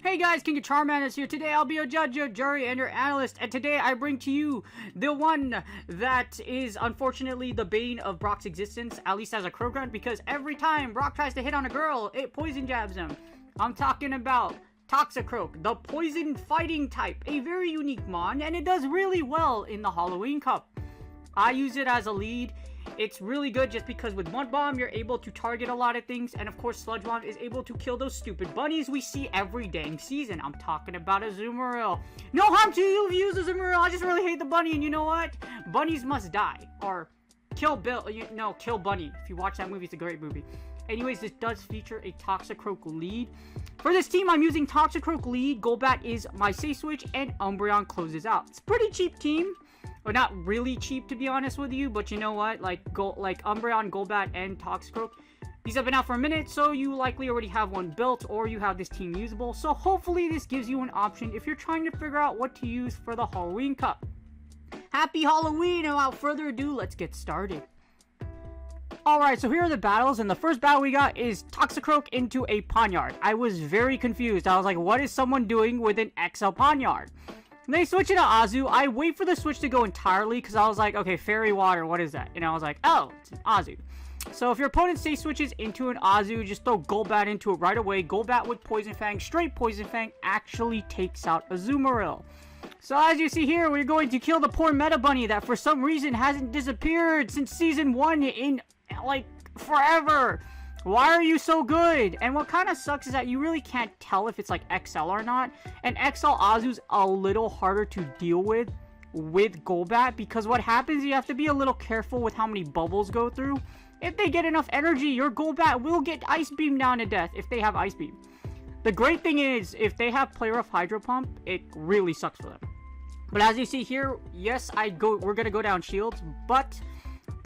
Hey guys, King of Charmander is here. Today I'll be your judge, your jury, and your analyst. And today I bring to you the one that is unfortunately the bane of Brock's existence, at least as a Croagrunt, because every time Brock tries to hit on a girl, it poison jabs him. I'm talking about Toxicroak, the poison fighting type, a very unique mon, and it does really well in the Halloween Cup. I use it as a lead. It's really good just because with Mud Bomb, you're able to target a lot of things. And of course, Sludge Bomb is able to kill those stupid bunnies we see every dang season. I'm talking about a Azumarill. No harm to you if you use a Azumarill. I just really hate the bunny. And you know what? Bunnies must die. Or kill Bill. No, kill Bunny. If you watch that movie, it's a great movie. Anyways, this does feature a Toxicroak lead. For this team, I'm using Toxicroak lead. Golbat is my safe switch. And Umbreon closes out. It's a pretty cheap team. Or not really cheap, to be honest with you, but you know what? Like Umbreon, Golbat, and Toxicroak, these have been out for a minute, so you likely already have one built, or you have this team usable. So hopefully this gives you an option if you're trying to figure out what to use for the Halloween Cup. Happy Halloween, and without further ado, let's get started. Alright, so here are the battles, and the first battle we got is Toxicroak into a Pawniard. I was very confused. I was like, what is someone doing with an XL Pawniard? They switch it to Azu. I wait for the switch to go entirely because I was like, okay, Fairy Water, what is that? And I was like, oh, it's an Azu. So if your opponent safe switches into an Azu, just throw Golbat into it right away. Golbat with Poison Fang, straight Poison Fang, actually takes out Azumarill. So as you see here, we're going to kill the poor Meta Bunny that for some reason hasn't disappeared since Season 1 in, like, forever. Why are you so good? And what kind of sucks is that you really can't tell if it's like XL or not. And XL Azu's a little harder to deal with Golbat because what happens, you have to be a little careful with how many bubbles go through. If they get enough energy, your Golbat will get Ice Beam down to death if they have Ice Beam. The great thing is, if they have Play Rough Hydro Pump, it really sucks for them. But as you see here, yes, we're gonna go down shields, but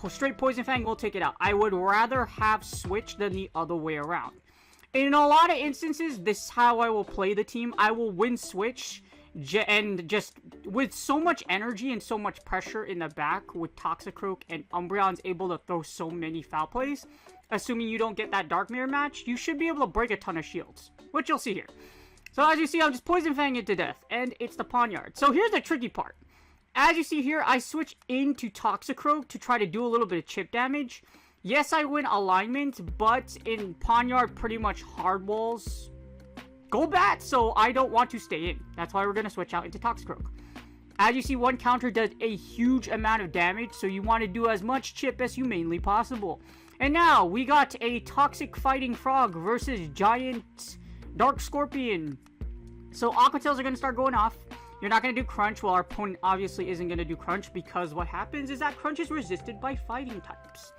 straight Poison Fang will take it out. I would rather have Switch than the other way around. In a lot of instances, this is how I will play the team. I will win Switch, and just with so much energy and so much pressure in the back with Toxicroak and Umbreon's able to throw so many foul plays, assuming you don't get that Dark Mirror match, you should be able to break a ton of shields, which you'll see here. So as you see, I'm just Poison Fang it to death, and it's the Pawniard. So here's the tricky part. As you see here, I switch into Toxicroak to try to do a little bit of chip damage. Yes, I win alignment, but in Pawniard pretty much hardballs Golbat, so I don't want to stay in. That's why we're going to switch out into Toxicroak. As you see, one counter does a huge amount of damage, so you want to do as much chip as humanly possible. And now, we got a Toxic Fighting Frog versus Giant Dark Scorpion. So Aqua Tails are going to start going off. You're not going to do Crunch. Well, our opponent obviously isn't going to do Crunch because what happens is that Crunch is resisted by fighting types.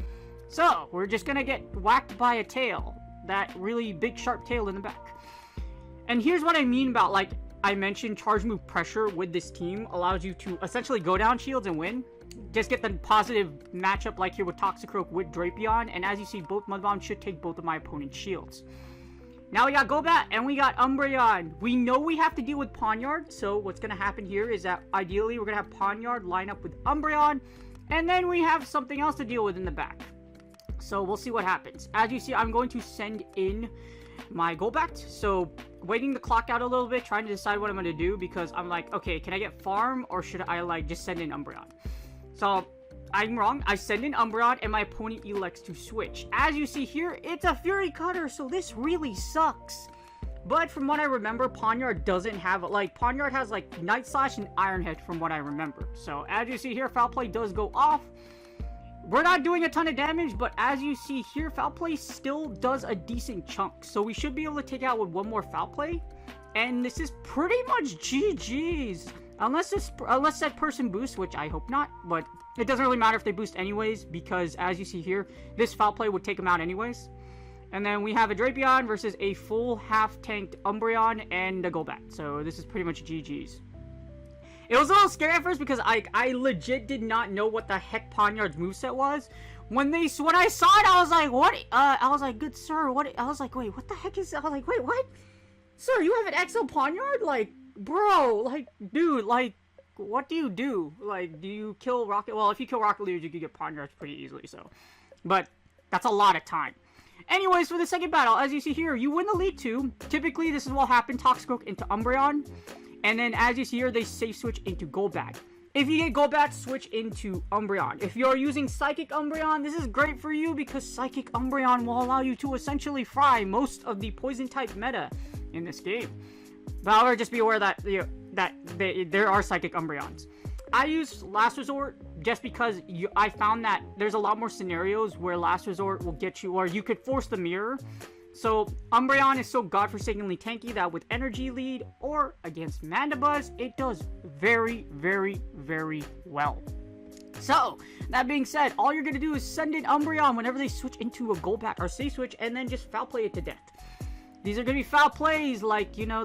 So, we're just going to get whacked by a tail. That really big sharp tail in the back. And here's what I mean about, like, I mentioned charge move pressure with this team allows you to essentially go down shields and win. Just get the positive matchup like here with Toxicroak with Drapion. And as you see, both Mud Bomb should take both of my opponent's shields. Now we got Golbat and we got Umbreon. We know we have to deal with Pawniard, so what's going to happen here is that ideally we're going to have Pawniard line up with Umbreon, and then we have something else to deal with in the back. So we'll see what happens. As you see, I'm going to send in my Golbat, so waiting the clock out a little bit, trying to decide what I'm going to do, because I'm like, okay, can I get farm, or should I like just send in Umbreon? So I'm wrong. I send in Umbreon and my opponent elects to switch. As you see here, it's a Fury Cutter, so this really sucks. But from what I remember, Pawniard doesn't have, like, Pawniard has, like, Night Slash and Iron Head from what I remember. So as you see here, Foul Play does go off. We're not doing a ton of damage, but as you see here, Foul Play still does a decent chunk. So we should be able to take out with one more Foul Play. And this is pretty much GG's. Unless that person boosts, which I hope not, but it doesn't really matter if they boost anyways, because as you see here, this Foul Play would take them out anyways. And then we have a Drapion versus a full half-tanked Umbreon and a Golbat. So this is pretty much GG's. It was a little scary at first because I legit did not know what the heck Pawniard's moveset was. When I saw it, I was like, what? I was like, good sir, what? I was like, wait, what the heck is that? I was like, wait, what? Sir, you have an XL Pawniard? Like, bro, like, dude, like, what do you do? Like, do you kill Rocket? Well, if you kill Rocket Leaders, you can get Pawniards pretty easily, so. But, that's a lot of time. Anyways, for the second battle, as you see here, you win the League 2. Typically, this is what happened, Toxicroak into Umbreon. And then, as you see here, they safe switch into Golbat. If you get Golbat, switch into Umbreon. If you're using Psychic Umbreon, this is great for you because Psychic Umbreon will allow you to essentially fry most of the Poison-type meta in this game. But however, just be aware that there are Psychic Umbreons. I use Last Resort just because I found that there's a lot more scenarios where Last Resort will get you, or you could force the mirror. So, Umbreon is so godforsakenly tanky that with Energy Lead or against Mandibuzz, it does very, very, very well. So, that being said, all you're going to do is send in Umbreon whenever they switch into a Golbat or safe switch, and then just foul play it to death. These are going to be foul plays like, you know,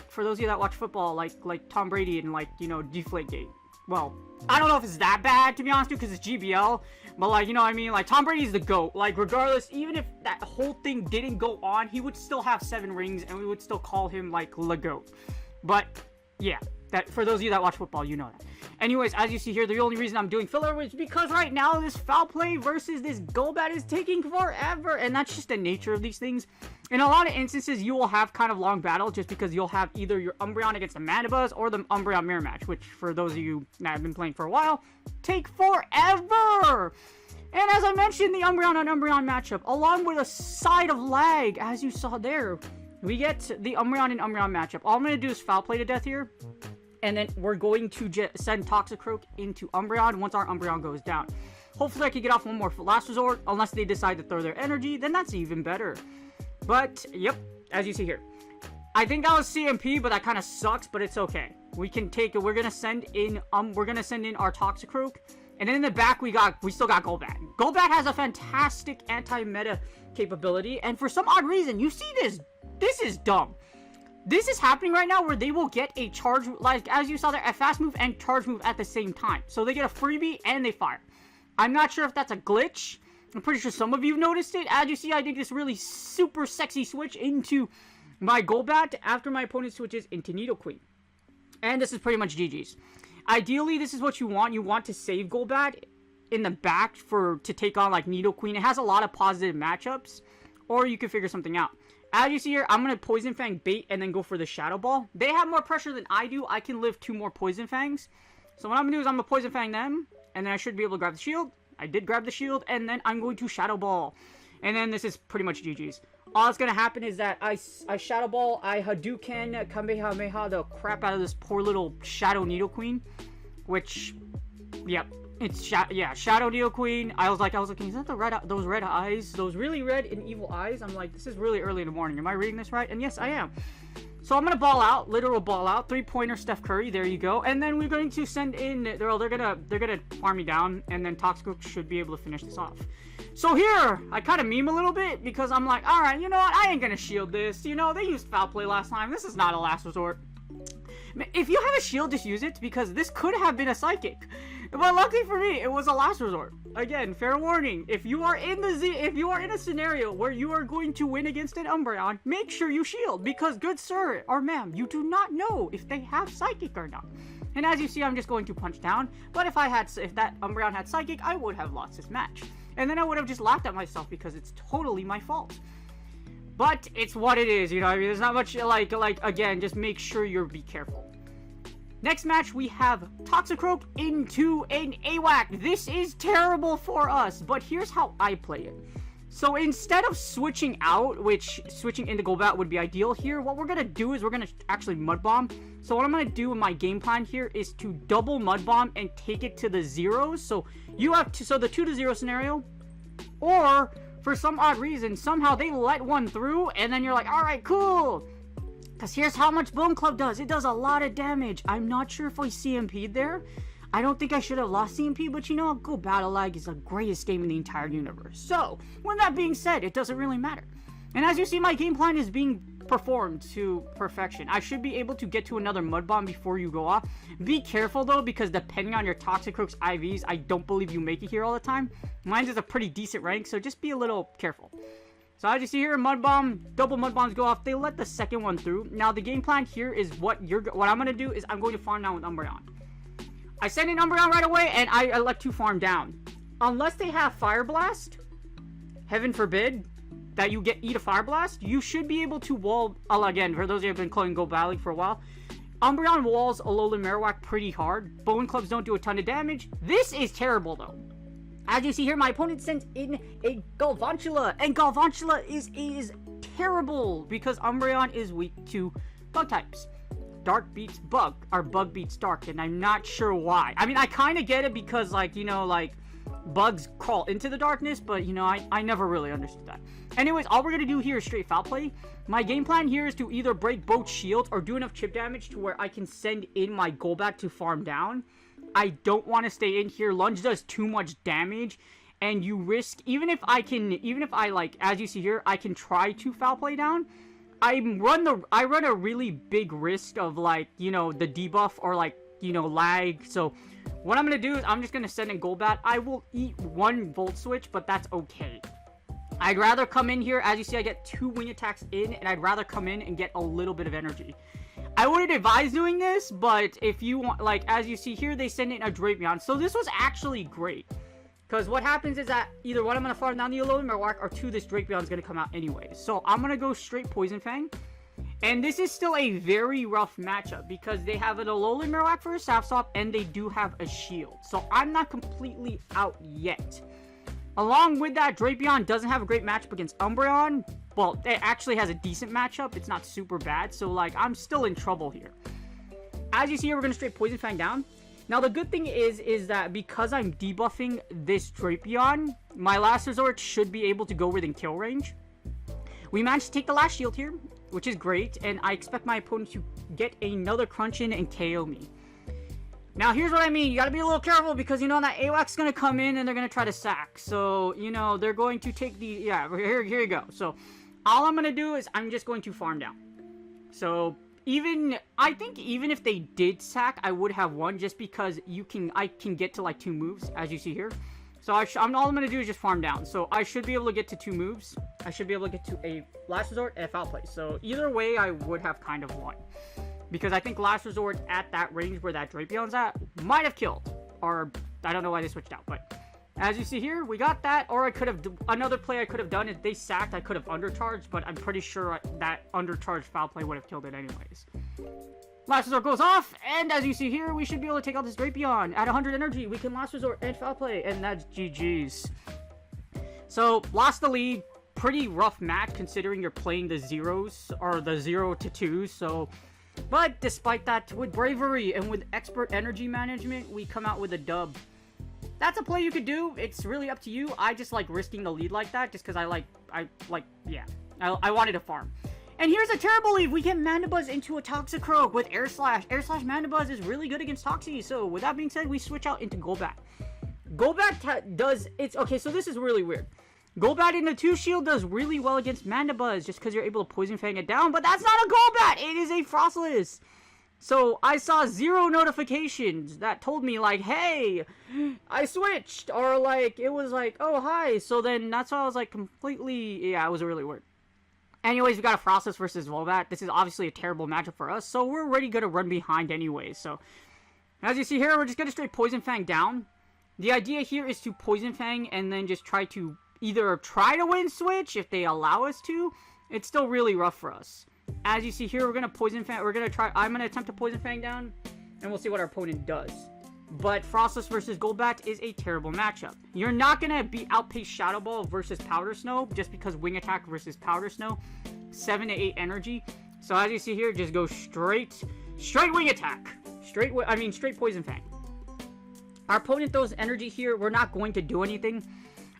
for those of you that watch football, like Tom Brady and like, you know, Deflategate. Well, I don't know if it's that bad, to be honest with you, because it's GBL. But, like, you know what I mean? Like, Tom Brady's the GOAT. Like, regardless, even if that whole thing didn't go on, he would still have 7 rings, and we would still call him, like, the GOAT. But, yeah. That, for those of you that watch football, you know that. Anyways, as you see here, the only reason I'm doing filler is because right now this foul play versus this Golbat is taking forever. And that's just the nature of these things. In a lot of instances, you will have kind of long battles just because you'll have either your Umbreon against a Mandibuzz or the Umbreon mirror match, which for those of you that have been playing for a while, take forever. And as I mentioned, the Umbreon on Umbreon matchup, along with a side of lag, as you saw there, we get the Umbreon and Umbreon matchup. All I'm going to do is foul play to death here. And then we're going to send Toxicroak into Umbreon once our Umbreon goes down. Hopefully I can get off one more for Last Resort. Unless they decide to throw their energy, then that's even better. But, yep, as you see here. I think that was CMP, but that kind of sucks, but it's okay. We can take it. We're going to send in our Toxicroak. And then in the back, we still got Golbat. Golbat has a fantastic anti-meta capability. And for some odd reason, you see this. This is dumb. This is happening right now where they will get a charge, like as you saw there, a fast move and charge move at the same time. So they get a freebie and they fire. I'm not sure if that's a glitch. I'm pretty sure some of you noticed it. As you see, I did this really super sexy switch into my Golbat after my opponent switches into Nidoqueen. And this is pretty much GG's. Ideally, this is what you want. You want to save Golbat in the back to take on like Nidoqueen. It has a lot of positive matchups. Or you can figure something out. As you see here, I'm going to Poison Fang bait and then go for the Shadow Ball. They have more pressure than I do. I can live 2 more Poison Fangs. So what I'm going to do is I'm going to Poison Fang them. And then I should be able to grab the shield. I did grab the shield. And then I'm going to Shadow Ball. And then this is pretty much GG's. All that's going to happen is that I Shadow Ball, I Hadouken, Kamehameha the crap out of this poor little Shadow Nidoqueen. Which, yep. It's Shadow Nidoqueen. I was like, is that those red eyes? Those really red and evil eyes? I'm like, this is really early in the morning. Am I reading this right? And yes, I am. So I'm gonna ball out, literal ball out, 3-pointer Steph Curry. There you go. And then we're going to send in. They're gonna farm me down, and then Toxicroak should be able to finish this off. So here, I kind of meme a little bit because I'm like, all right, you know what? I ain't gonna shield this. You know, they used foul play last time. This is not a last resort. If you have a shield, just use it because this could have been a psychic. But luckily for me, it was a last resort. Again, fair warning. If you are in a scenario where you are going to win against an Umbreon, make sure you shield because good sir or ma'am, you do not know if they have psychic or not. And as you see, I'm just going to punch down. But if that Umbreon had psychic, I would have lost this match. And then I would have just laughed at myself because it's totally my fault. But it's what it is, you know what I mean? There's not much like again, just make sure be careful. Next match, we have Toxicroak into an AWAC. This is terrible for us, but here's how I play it. So instead of switching out, which switching into Golbat would be ideal here, what we're going to do is we're going to actually Mud Bomb. So what I'm going to do in my game plan here is to double Mud Bomb and take it to the zeros. So you have so the 2-0 scenario, or for some odd reason, somehow they let one through, and then you're like, all right, cool. Because here's how much Bone Club does. It does a lot of damage. I'm not sure if I CMP'd there. I don't think I should have lost CMP, but you know, Go Battle Lag is the greatest game in the entire universe. So, with that being said, it doesn't really matter. And as you see, my game plan is being performed to perfection. I should be able to get to another Mud Bomb before you go off. Be careful though, because depending on your Toxicroak's IVs, I don't believe you make it here all the time. Mine is a pretty decent rank, so just be a little careful. So as you see here, Mud Bomb, double Mud Bombs go off. They let the second one through. Now the game plan here is what I'm going to do is I'm going to farm down with Umbreon. I send in Umbreon right away, and I elect to farm down. Unless they have Fire Blast, heaven forbid that you eat a Fire Blast, you should be able to wall, again, for those of you who have been calling Go Battle for a while, Umbreon walls Alolan Marowak pretty hard. Bone Clubs don't do a ton of damage. This is terrible though. As you see here, my opponent sent in a Galvantula, and Galvantula is terrible because Umbreon is weak to bug types. Dark beats bug, or bug beats dark, and I'm not sure why. I mean, I kind of get it because, like, you know, like, bugs crawl into the darkness, but, you know, I never really understood that. Anyways, all we're going to do here is straight foul play. My game plan here is to either break both shields or do enough chip damage to where I can send in my Golbat to farm down. I don't want to stay in here. Lunge does too much damage, and you risk, even if I, like, as you see here, I can try to foul play down. I run a really big risk of, like, you know, the debuff or, like, you know, lag. So what I'm going to do is I'm just going to send in Golbat. I will eat one Volt Switch, but that's okay. I'd rather come in here, as you see, I get 2 wing attacks in, and I'd rather come in and get a little bit of energy. I wouldn't advise doing this, but if you want, like, as you see here, they send in a Drapion. So this was actually great. Because what happens is that either one, I'm going to farm down the Alolan Marowak, or 2, this Drapion is going to come out anyway. So I'm going to go straight Poison Fang. And this is still a very rough matchup because they have an Alolan Marowak for a Staff Swap, and they do have a shield. So I'm not completely out yet. Along with that, Drapion doesn't have a great matchup against Umbreon. Well, it actually has a decent matchup. It's not super bad. So, like, I'm still in trouble here. As you see here, we're going to straight Poison Fang down. Now, the good thing is that because I'm debuffing this Drapion, my last resort should be able to go within kill range. We managed to take the last shield here, which is great. And I expect my opponent to get another crunch in and KO me. Now, here's what I mean. You got to be a little careful because, you know, that AWAC's going to come in and they're going to try to sack. So, you know, they're going to take the... Yeah, here you go. So, all I'm going to do is I'm just going to farm down. So, I think even if they did sack, I would have won just because I can get to, like, 2 moves, as you see here. So, all I'm going to do is just farm down. So, I should be able to get to 2 moves. I should be able to get to a Last Resort and a Foul Play. So, either way, I would have kind of won. Because I think Last Resort at that range where that Drapion's at might have killed. Or, I don't know why they switched out. But, as you see here, we got that. Or I could have, another play I could have done is they sacked, I could have undercharged. But I'm pretty sure that undercharged foul play would have killed it anyways. Last Resort goes off. And as you see here, we should be able to take out this Drapion. At 100 energy, we can Last Resort and foul play. And that's GG's. So, lost the lead. Pretty rough match considering you're playing the zeros. Or the 0 to 2. So... But despite that, with bravery and with expert energy management, we come out with a dub. That's a play you could do. It's really up to you. I just like risking the lead like that just because I wanted to farm. And here's a terrible lead. We get Mandibuzz into a Toxicroak with Air Slash. Air Slash Mandibuzz is really good against Toxie. So with that being said, we switch out into Golbat. Golbat does... Okay, so this is really weird. Golbat in the 2 shield does really well against Mandibuzz just because you're able to Poison Fang it down, but that's not a Golbat! It is a Frostless! So, I saw 0 notifications that told me, like, hey, I switched! Or, like, it was like, oh, hi! So then, that's why I was, like, completely... Yeah, it was really weird. Anyways, we got a Frostless versus Golbat. This is obviously a terrible matchup for us, so we're already gonna run behind anyway. So, as you see here, we're just gonna straight Poison Fang down. The idea here is to Poison Fang and then just try to... either try to win switch if they allow us to. It's still really rough for us. As you see here, we're gonna Poison Fang. I'm gonna attempt to Poison Fang down, and we'll see what our opponent does. But Frostless versus Golbat is a terrible matchup. You're not gonna be outpace Shadow Ball versus Powder Snow just because Wing Attack versus Powder Snow, 7 to 8 energy. So as you see here, just go straight Wing Attack, straight Poison Fang. Our opponent throws energy here. We're not going to do anything.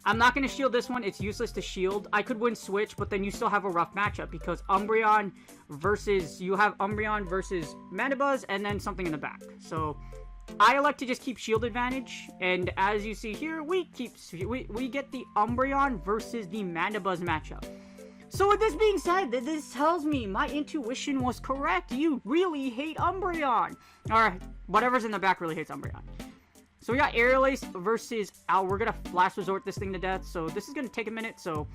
I'm not going to shield this one. It's useless to shield. I could win switch, but then you still have a rough matchup because you have Umbreon versus Mandibuzz and then something in the back. So I elect to just keep shield advantage. And as you see here, we get the Umbreon versus the Mandibuzz matchup. So with this being said, this tells me my intuition was correct. You really hate Umbreon. Alright, whatever's in the back really hates Umbreon. So we got Aerial Ace versus we're gonna Last Resort this thing to death. So this is gonna take a minute. So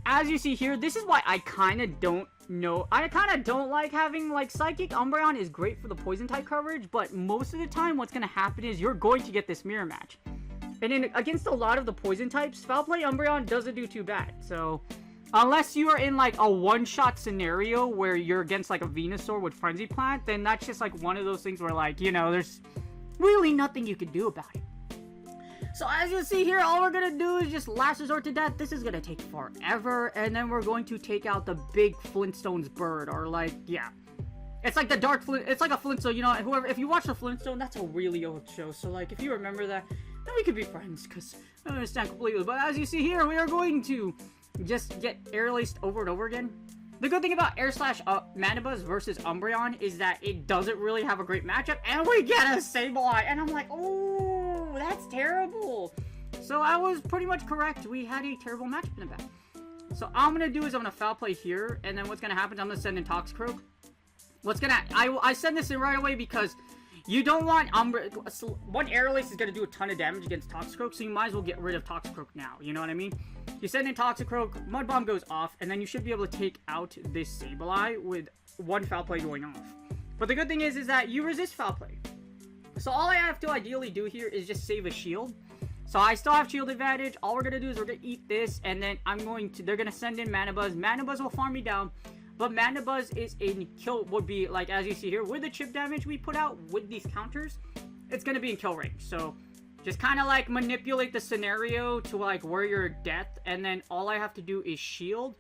as you see here, this is why I kind of don't know. I kind of don't like having, like, Psychic. Umbreon is great for the poison type coverage, but most of the time what's gonna happen is you're going to get this mirror match. And against a lot of the poison types, Foul Play Umbreon doesn't do too bad. So unless you are in, like, a one-shot scenario where you're against, like, a Venusaur with Frenzy Plant, then that's just, like, one of those things where, like, you know, there's really nothing you can do about it. So as you see here, all we're going to do is just Last Resort to death. This is going to take forever, and then we're going to take out the big Flintstones bird, or, like, yeah. It's like the Dark Flint, it's like a Flintstone, you know, whoever, if you watch the Flintstone, that's a really old show, so, like, if you remember that, then we could be friends, because I don't understand completely. But as you see here, we are going to just get Aerial Aced over and over again. The good thing about Mandibuzz versus Umbreon is that it doesn't really have a great matchup, and we get a Sableye, and I'm like, oh, that's terrible. So I was pretty much correct. We had a terrible matchup in the back. So all I'm gonna do is I'm gonna Foul Play here, and then what's gonna happen is I'm gonna send in Toxicroak. I send this in right away because you don't want one Aerial Ace is going to do a ton of damage against Toxicroak, so you might as well get rid of Toxicroak now, you know what I mean? You send in Toxicroak, Mud Bomb goes off, and then you should be able to take out this Sableye with one Foul Play going off. But the good thing is that you resist Foul Play. So all I have to ideally do here is just save a shield. So I still have shield advantage. All we're going to do is we're going to eat this, and then they're going to send in Mandibuzz. Mandibuzz will farm me down. But Mandibuzz is in kill, would be, like, as you see here, with the chip damage we put out with these counters, it's going to be in kill range. So, just kind of, like, manipulate the scenario to, like, where you're death, and then all I have to do is shield,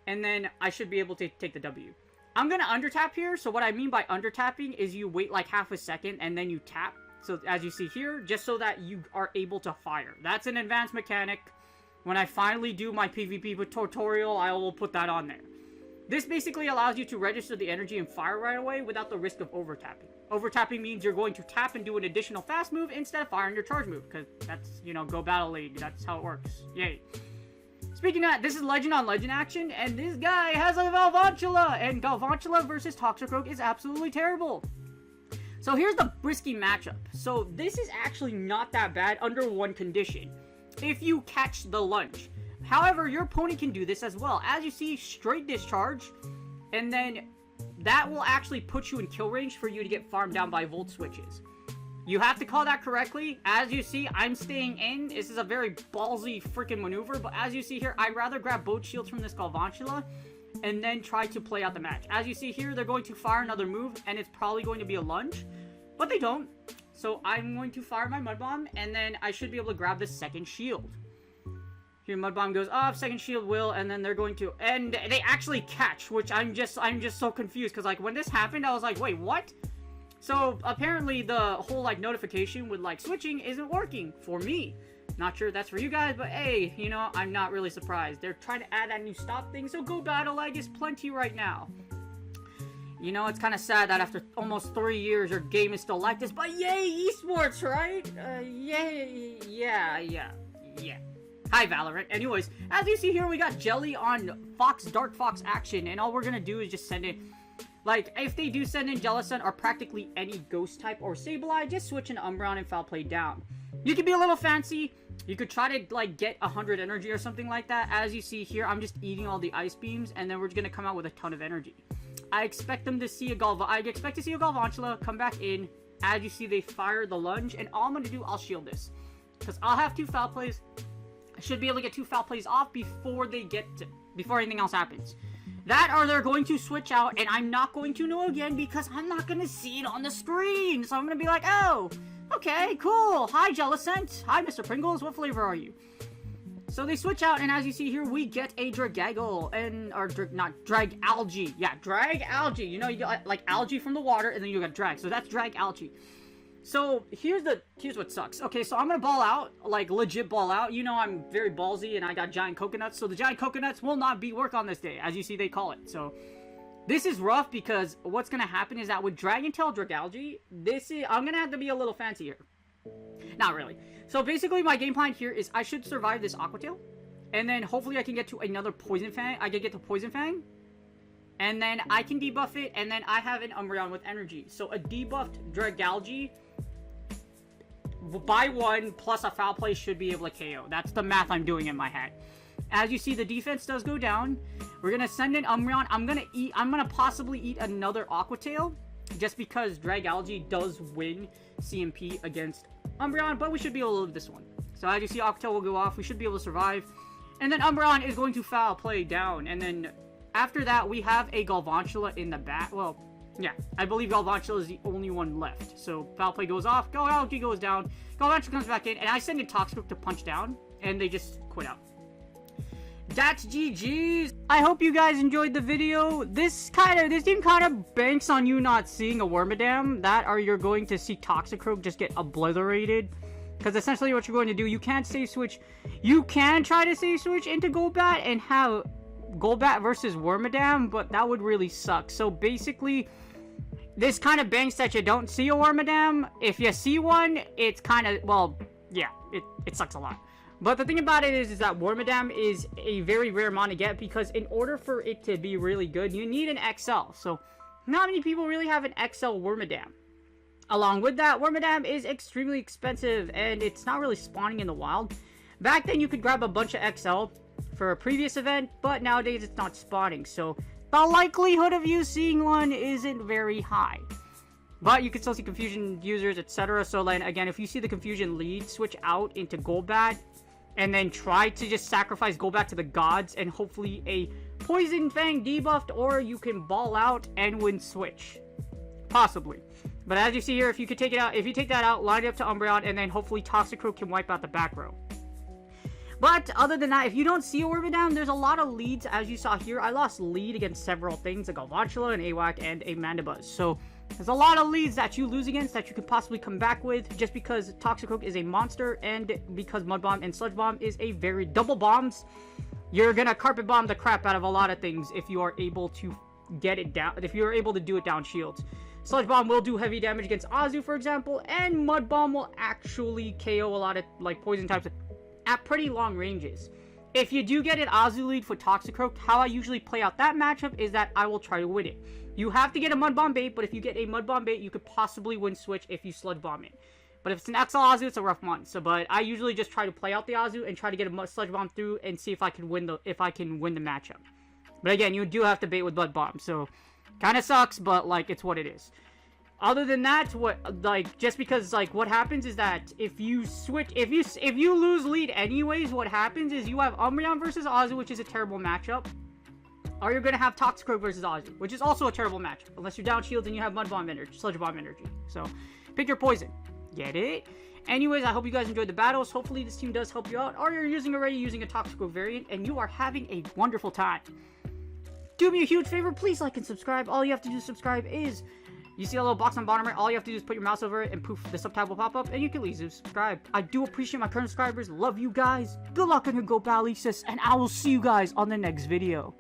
and then I should be able to take the W. I'm going to undertap here, so what I mean by undertapping is you wait, like, half a second, and then you tap, so as you see here, just so that you are able to fire. That's an advanced mechanic. When I finally do my PvP tutorial, I will put that on there. This basically allows you to register the energy and fire right away without the risk of overtapping. Overtapping means you're going to tap and do an additional fast move instead of firing your charge move, because that's, you know, Go Battle League. That's how it works. Yay. Speaking of that, this is Legend on Legend action, and this guy has a Galvantula, and Galvantula versus Toxicroak is absolutely terrible. So here's the risky matchup. So this is actually not that bad under one condition. If you catch the lunge. However, your opponent can do this as well. As you see, straight discharge, and then that will actually put you in kill range for you to get farmed down by Volt Switches. You have to call that correctly. As you see, I'm staying in. This is a very ballsy freaking maneuver, but as you see here, I'd rather grab both shields from this Galvantula and then try to play out the match. As you see here, they're going to fire another move, and it's probably going to be a lunge, but they don't. So I'm going to fire my Mud Bomb, and then I should be able to grab the second shield. Here, Mud Bomb goes off, second shield will, and then they're going to, and they actually catch, which I'm just so confused, because, like, when this happened, I was like, wait, what? So, apparently, the whole, like, notification with, like, switching isn't working for me. Not sure if that's for you guys, but hey, you know, I'm not really surprised. They're trying to add that new stop thing, so Go Battle Lag is plenty right now. You know, it's kind of sad that after almost 3 years, your game is still like this, but yay, esports, right? Yay, yeah. Hi, Valorant. Anyways, as you see here, we got Jelly on Dark Fox action, and all we're gonna do is just send in, like, if they do send in Jellicent or practically any Ghost type or Sableye, just switch into Umbreon and Foul Play down. You could be a little fancy. You could try to, like, get 100 energy or something like that. As you see here, I'm just eating all the Ice Beams, and then we're gonna come out with a ton of energy. I expect them to see I expect to see a Galvantula come back in. As you see, they fire the lunge, and all I'm gonna do, I'll shield this, because I'll have 2 Foul Plays. I should be able to get 2 Foul Plays off before anything else happens. That or they're going to switch out, and I'm not going to know again because I'm not going to see it on the screen. So I'm going to be like, oh, okay, cool. Hi, Jellicent. Hi, Mr. Pringles. What flavor are you? So they switch out, and as you see here, we get a Dragaggle, Drag Algae. Yeah, Drag Algae. You know, you got, like, algae from the water, and then you got drag. So that's Drag Algae. So, here's what sucks. Okay, so I'm gonna ball out, like, legit ball out. You know I'm very ballsy, and I got giant coconuts, so the giant coconuts will not work on this day, as you see they call it. So, this is rough, because what's gonna happen is that with Dragon Tail Dragalge, I'm gonna have to be a little fancy here. Not really. So, basically, my game plan here is I should survive this Aqua Tail, And then hopefully I can get to another Poison Fang. I can get to Poison Fang. And then I can debuff it. And then I have an Umbreon with energy. So a debuffed Dragalge by 1 plus a Foul Play should be able to KO. That's the math I'm doing in my head. As you see, the defense does go down. We're going to send in Umbreon. I'm going to possibly eat another Aqua Tail. Just because Dragalge does win CMP against Umbreon. But we should be able to live this one. So as you see, Aqua Tail will go off. We should be able to survive. And then Umbreon is going to Foul Play down. And then after that, we have a Galvantula in the back. Well, yeah, I believe Galvantula is the only one left. So Foul Play goes off. Galvantula goes down. Galvantula comes back in. And I send in Toxicroak to punch down. And they just quit out. That's GG's. I hope you guys enjoyed the video. This team kind of banks on you not seeing a Wormadam. That or you're going to see Toxicroak just get obliterated. Because essentially what you're going to do, you can't save switch. You can try to save switch into Golbat and have Golbat versus Wormadam, but that would really suck. So basically, this kind of banks that you don't see a Wormadam. If you see one, it's kind of, well, yeah, it sucks a lot. But the thing about it is that Wormadam is a very rare mon to get because in order for it to be really good, you need an XL. So not many people really have an XL Wormadam. Along with that, Wormadam is extremely expensive and it's not really spawning in the wild. Back then, you could grab a bunch of XL for a previous event, but nowadays it's not spawning. So the likelihood of you seeing one isn't very high. But you can still see Confusion users, etc. So then again, if you see the Confusion lead, switch out into Golbat and then try to just sacrifice Golbat to the gods and hopefully a Poison Fang debuffed, or you can ball out and win switch. Possibly. But as you see here, if you could take it out, if you take that out, line it up to Umbreon, and then hopefully Toxicroak can wipe out the back row. But other than that, if you don't see a Wormadam, there's a lot of leads. As you saw here, I lost lead against several things, like a Galvantula, an AWAC, and a Mandibuzz. So there's a lot of leads that you lose against that you could possibly come back with, just because Toxicroak is a monster, and because Mud Bomb and Sludge Bomb is a very double bombs. You're gonna carpet bomb the crap out of a lot of things if you are able to get it down, if you're able to do it down shields. Sludge Bomb will do heavy damage against Azu, for example, and Mud Bomb will actually KO a lot of like poison types at pretty long ranges. If you do get an Azu lead for Toxicroak, how I usually play out that matchup is that I will try to win it. You have to get a Mud Bomb bait, but if you get a Mud Bomb bait, you could possibly win switch if you Sludge Bomb it. But if it's an XL Azu, it's a rough one. So, but I usually just try to play out the Azu and try to get a Sludge Bomb through and see if I can win the matchup. But again, you do have to bait with Mud Bomb, so kind of sucks, but like it's what it is. Other than that, just because like what happens is that if you switch, if you lose lead anyways, what happens is you have Umbreon versus Azu, which is a terrible matchup, or you're gonna have Toxicroak versus Azu, which is also a terrible matchup unless you're down shields and you have Mud Bomb energy, Sludge Bomb energy. So pick your poison. Get it? Anyways, I hope you guys enjoyed the battles. Hopefully this team does help you out, or you're already using a Toxicroak variant and you are having a wonderful time. Do me a huge favor, please like and subscribe. All you have to do to subscribe is, you see a little box on the bottom right, all you have to do is put your mouse over it and poof, the subtab will pop up and you can easily subscribe. I do appreciate my current subscribers. Love you guys. Good luck on your Go Ballysis, and I will see you guys on the next video.